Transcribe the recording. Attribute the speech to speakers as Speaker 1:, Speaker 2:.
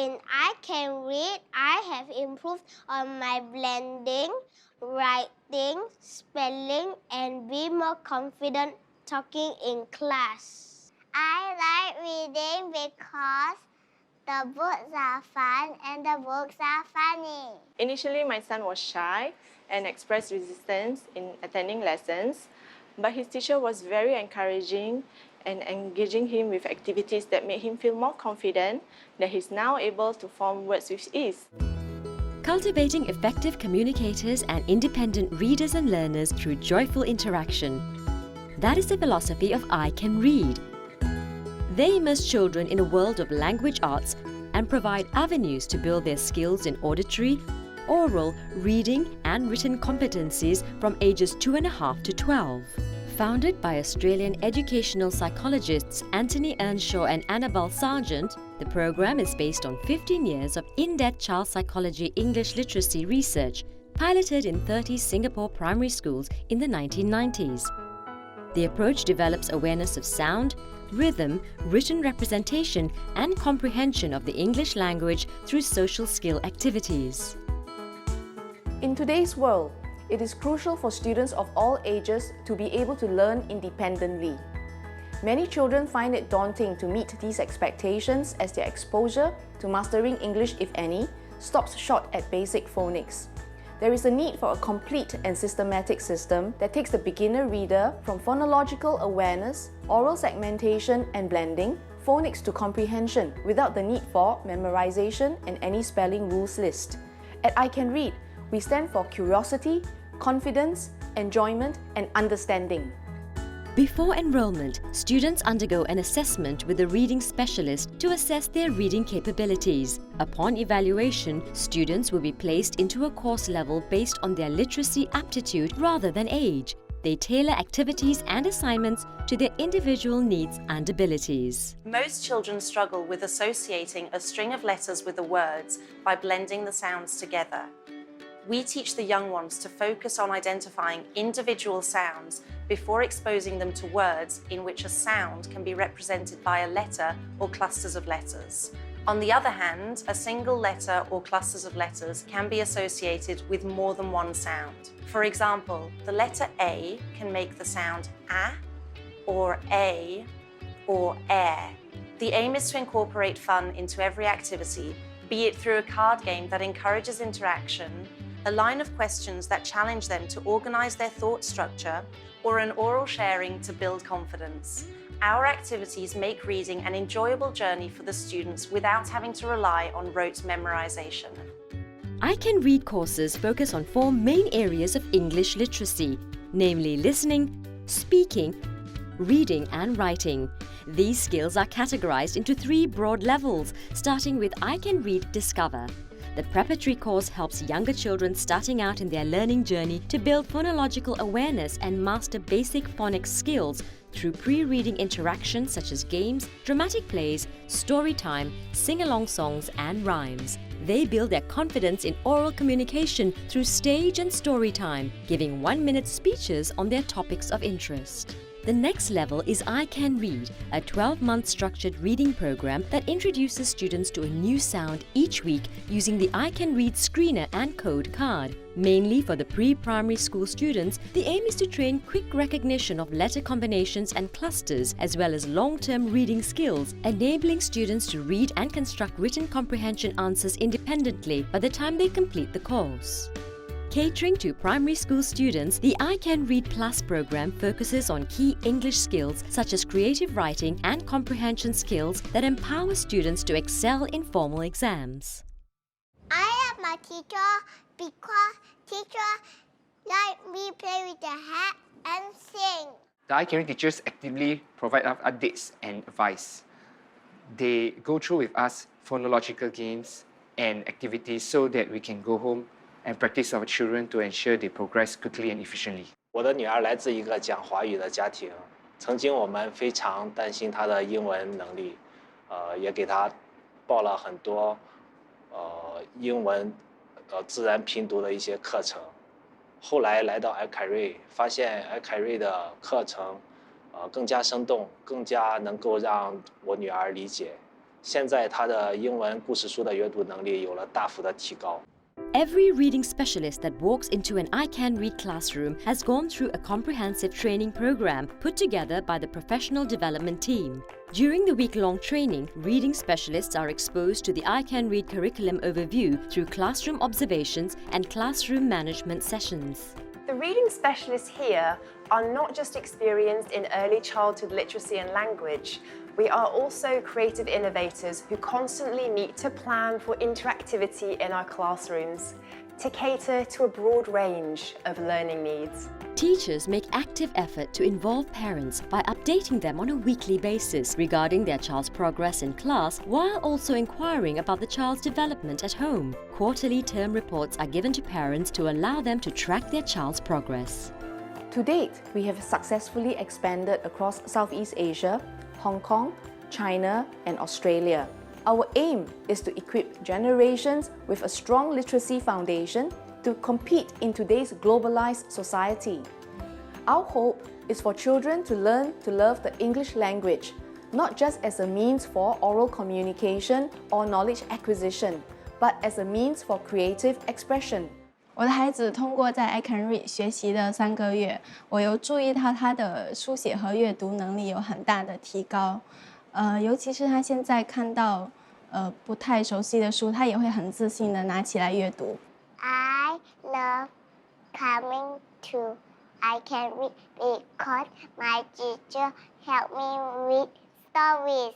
Speaker 1: In I Can Read, I have improved on my blending, writing, spelling, and be more confident talking in class. I like reading because the books are fun and the books are funny.
Speaker 2: Initially, my son was shy and expressed resistance in attending lessons, but his teacher was very encouraging and engaging him with activities that made him feel more confident that he's now able to form words with ease.
Speaker 3: Cultivating effective communicators and independent readers and learners through joyful interaction. That is the philosophy of I Can Read. They immerse children in a world of language arts and provide avenues to build their skills in auditory, oral, reading and written competencies from ages 2.5 to 12. Founded by Australian educational psychologists Anthony Earnshaw and Annabelle Sargent, the program is based on 15 years of in-depth child psychology English literacy research, piloted in 30 Singapore primary schools in the 1990s. The approach develops awareness of sound, rhythm, written representation and comprehension of the English language through social skill activities.
Speaker 4: In today's world, it is crucial for students of all ages to be able to learn independently. Many children find it daunting to meet these expectations as their exposure to mastering English, if any, stops short at basic phonics. There is a need for a complete and systematic system that takes the beginner reader from phonological awareness, oral segmentation and blending, phonics to comprehension without the need for memorization and any spelling rules list. At I Can Read, we stand for curiosity, confidence, enjoyment and understanding.
Speaker 3: Before enrollment, students undergo an assessment with a reading specialist to assess their reading capabilities. Upon evaluation, students will be placed into a course level based on their literacy aptitude rather than age. They tailor activities and assignments to their individual needs and abilities.
Speaker 5: Most children struggle with associating a string of letters with the words by blending the sounds together. We teach the young ones to focus on identifying individual sounds before exposing them to words in which a sound can be represented by a letter or clusters of letters. On the other hand, a single letter or clusters of letters can be associated with more than one sound. For example, the letter A can make the sound A or A or air. The aim is to incorporate fun into every activity, be it through a card game that encourages interaction, a line of questions that challenge them to organize their thought structure, or an oral sharing to build confidence. Our activities make reading an enjoyable journey for the students without having to rely on rote memorization.
Speaker 3: I Can Read courses focus on 4 main areas of English literacy, namely listening, speaking, reading and writing. These skills are categorized into 3 broad levels, starting with I Can Read Discover. The preparatory course helps younger children starting out in their learning journey to build phonological awareness and master basic phonics skills through pre-reading interactions such as games, dramatic plays, story time, sing-along songs and rhymes. They build their confidence in oral communication through stage and story time, giving 1-minute speeches on their topics of interest. The next level is I Can Read, a 12-month structured reading program that introduces students to a new sound each week using the I Can Read screener and code card. Mainly for the pre-primary school students, the aim is to train quick recognition of letter combinations and clusters as well as long-term reading skills, enabling students to read and construct written comprehension answers independently by the time they complete the course. Catering to primary school students, the I Can Read Plus program focuses on key English skills such as creative writing and comprehension skills that empower students to excel in formal exams.
Speaker 1: I love my teacher because teacher let me play with the hat and sing.
Speaker 6: The I Can Read teachers actively provide us updates and advice. They go through with us phonological games and activities so that we can go home and practice our children to ensure they progress quickly and efficiently.
Speaker 7: 我的女儿来自一个讲华语的家庭，曾经我们非常担心她的英文能力，也给她报了很多英文自然拼读的一些课程。后来来到艾凯瑞，发现艾凯瑞的课程更加生动，更加能够让我女儿理解，现在他的英文故事书的阅读能力有了大幅的提高。
Speaker 3: Every reading specialist that walks into an I Can Read classroom has gone through a comprehensive training program put together by the professional development team. During the week-long training, reading specialists are exposed to the I Can Read curriculum overview through classroom observations and classroom management sessions.
Speaker 8: The reading specialists here are not just experienced in early childhood literacy and language. We are also creative innovators who constantly meet to plan for interactivity in our classrooms, to cater to a broad range of learning needs.
Speaker 3: Teachers make active effort to involve parents by updating them on a weekly basis regarding their child's progress in class while also inquiring about the child's development at home. Quarterly term reports are given to parents to allow them to track their child's progress.
Speaker 4: To date, we have successfully expanded across Southeast Asia, Hong Kong, China, and Australia. Our aim is to equip generations with a strong literacy foundation to compete in today's globalized society. Our hope is for children to learn to love the English language, not just as a means for oral communication or knowledge acquisition, but as a means for creative expression.
Speaker 9: 我的孩子通过在 I Can Read 学习的3个月，我有注意到他的书写和阅读能力有很大的提高。尤其是他现在看到不太熟悉的书，他也会很自信的拿起来阅读。
Speaker 1: I love coming to I Can Read because my teacher helped me read stories.